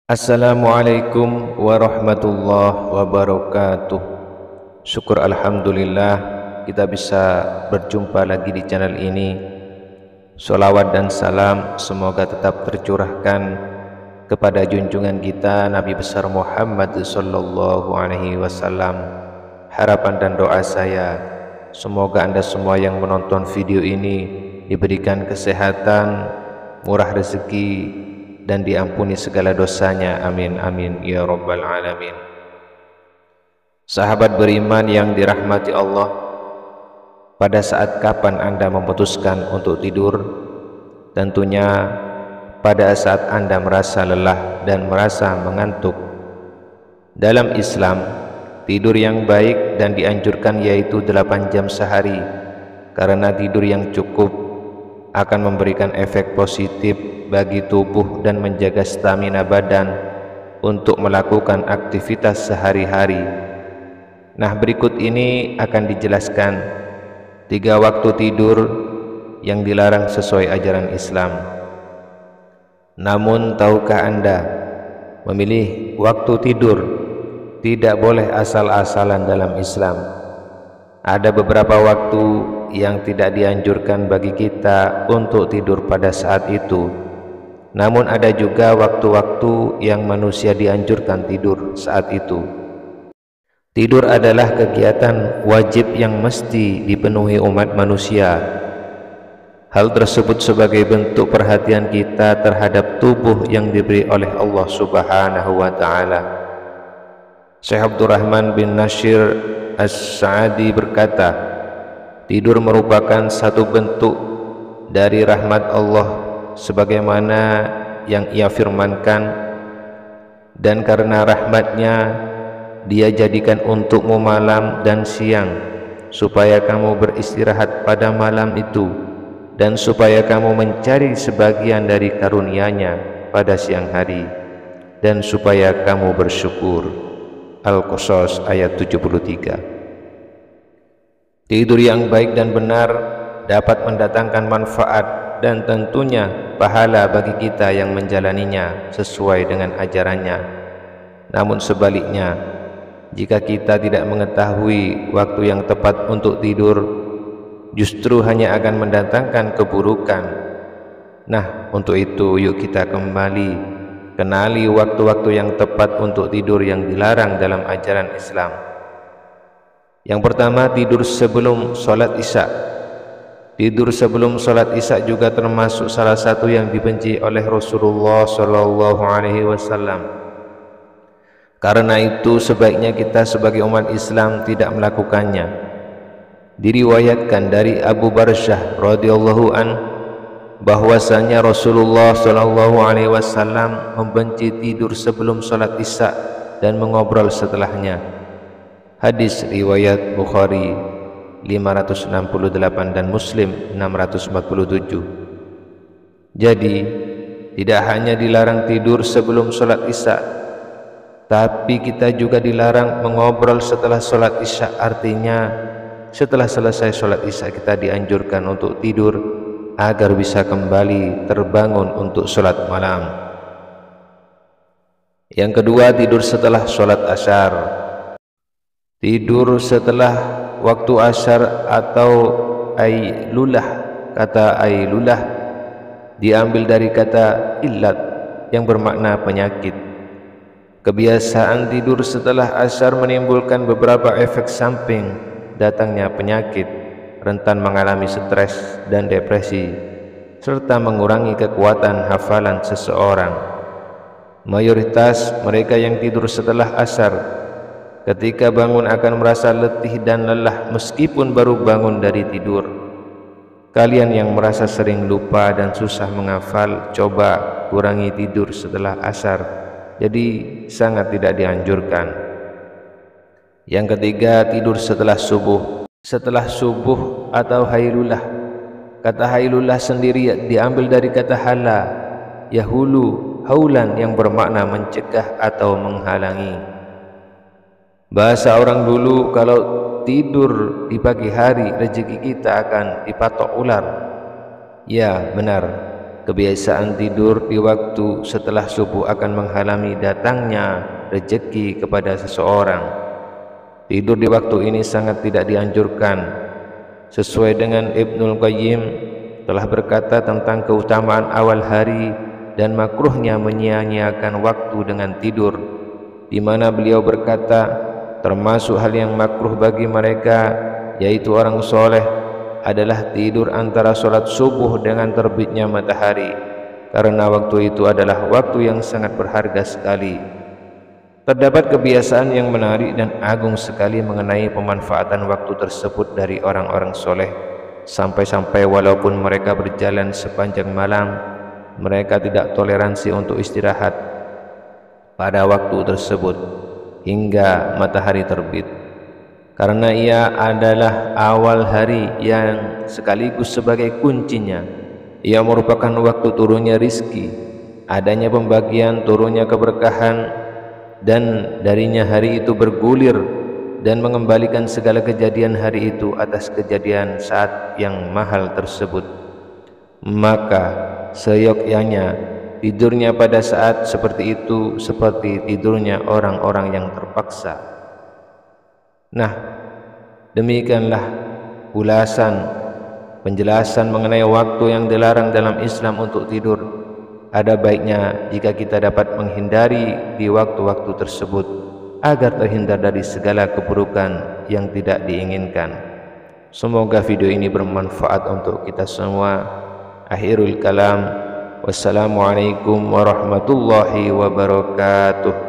Assalamualaikum warahmatullahi wabarakatuh. Syukur alhamdulillah kita bisa berjumpa lagi di channel ini. Sholawat dan salam semoga tetap tercurahkan kepada junjungan kita Nabi besar Muhammad sallallahu alaihi wasallam. Harapan dan doa saya semoga Anda semua yang menonton video ini diberikan kesehatan, murah rezeki, dan diampuni segala dosanya. Amin amin ya rabbal alamin. Sahabat beriman yang dirahmati Allah, pada saat kapan Anda memutuskan untuk tidur? Tentunya pada saat Anda merasa lelah dan merasa mengantuk. Dalam Islam, tidur yang baik dan dianjurkan yaitu 8 jam sehari, karena tidur yang cukup akan memberikan efek positif bagi tubuh dan menjaga stamina badan untuk melakukan aktivitas sehari-hari. Nah, berikut ini akan dijelaskan 3 waktu tidur yang dilarang sesuai ajaran Islam. Namun tahukah Anda, memilih waktu tidur tidak boleh asal-asalan dalam Islam. Ada beberapa waktu yang tidak dianjurkan bagi kita untuk tidur pada saat itu. Namun ada juga waktu-waktu yang manusia dianjurkan tidur saat itu. Tidur adalah kegiatan wajib yang mesti dipenuhi umat manusia. Hal tersebut sebagai bentuk perhatian kita terhadap tubuh yang diberi oleh Allah Subhanahu wa taala. Syekh Abdurrahman bin Nasir As-Sa'adi berkata, tidur merupakan satu bentuk dari rahmat Allah sebagaimana yang ia firmankan, dan karena rahmatnya dia jadikan untukmu malam dan siang supaya kamu beristirahat pada malam itu, dan supaya kamu mencari sebagian dari karunia-Nya pada siang hari, dan supaya kamu bersyukur. Al-Qasas ayat 73. Tidur yang baik dan benar dapat mendatangkan manfaat dan tentunya pahala bagi kita yang menjalaninya sesuai dengan ajarannya. Namun sebaliknya, jika kita tidak mengetahui waktu yang tepat untuk tidur, justru hanya akan mendatangkan keburukan. Nah, untuk itu yuk kita kembali kenali waktu-waktu yang tepat untuk tidur yang dilarang dalam ajaran Islam. Yang pertama, tidur sebelum sholat isya. Tidur sebelum sholat isya juga termasuk salah satu yang dibenci oleh Rasulullah sallallahu alaihi wasallam. Karena itu sebaiknya kita sebagai umat Islam tidak melakukannya. Diriwayatkan dari Abu Barsyah radhiyallahu an bahwasanya Rasulullah sallallahu alaihi wasallam membenci tidur sebelum sholat isya dan mengobrol setelahnya. Hadis riwayat Bukhari 568 dan Muslim 647. Jadi tidak hanya dilarang tidur sebelum sholat isya, tapi kita juga dilarang mengobrol setelah sholat isya. Artinya setelah selesai sholat isya kita dianjurkan untuk tidur agar bisa kembali terbangun untuk sholat malam. Yang kedua, tidur setelah sholat asyar. Tidur setelah waktu asyar atau ailulah. Kata ailulah diambil dari kata illat yang bermakna penyakit. Kebiasaan tidur setelah asyar menimbulkan beberapa efek samping datangnya penyakit, rentan mengalami stres dan depresi, serta mengurangi kekuatan hafalan seseorang. Mayoritas mereka yang tidur setelah asyar ketika bangun akan merasa letih dan lelah meskipun baru bangun dari tidur. Kalian yang merasa sering lupa dan susah menghafal, coba kurangi tidur setelah asyar. Jadi sangat tidak dianjurkan. Yang ketiga, tidur setelah subuh. Setelah subuh atau hailulah. Kata hailulah sendiri diambil dari kata hala, yahulu, haulan yang bermakna mencegah atau menghalangi. Bahasa orang dulu, kalau tidur di pagi hari rezeki kita akan dipatok ular. Ya benar, Kebiasaan tidur di waktu setelah subuh akan menghalangi datangnya rezeki kepada seseorang. Tidur di waktu ini sangat tidak dianjurkan. Sesuai dengan Ibnul Qayyim telah berkata tentang keutamaan awal hari dan makruhnya menyia-nyiakan waktu dengan tidur, di mana beliau berkata, termasuk hal yang makruh bagi mereka, yaitu orang soleh, adalah tidur antara sholat subuh dengan terbitnya matahari, karena waktu itu adalah waktu yang sangat berharga sekali. Terdapat kebiasaan yang menarik dan agung sekali mengenai pemanfaatan waktu tersebut dari orang-orang soleh, sampai-sampai walaupun mereka berjalan sepanjang malam, mereka tidak toleransi untuk istirahat pada waktu tersebut hingga matahari terbit, karena ia adalah awal hari yang sekaligus sebagai kuncinya. Ia merupakan waktu turunnya rizki, adanya pembagian, turunnya keberkahan, dan darinya hari itu bergulir dan mengembalikan segala kejadian hari itu atas kejadian saat yang mahal tersebut. Maka seyogyanya tidurnya pada saat seperti itu seperti tidurnya orang-orang yang terpaksa. Nah, demikianlah penjelasan mengenai waktu yang dilarang dalam Islam untuk tidur. Ada baiknya jika kita dapat menghindari di waktu-waktu tersebut agar terhindar dari segala keburukan yang tidak diinginkan. Semoga video ini bermanfaat untuk kita semua. Akhirul kalam, wassalamualaikum warahmatullahi wabarakatuh.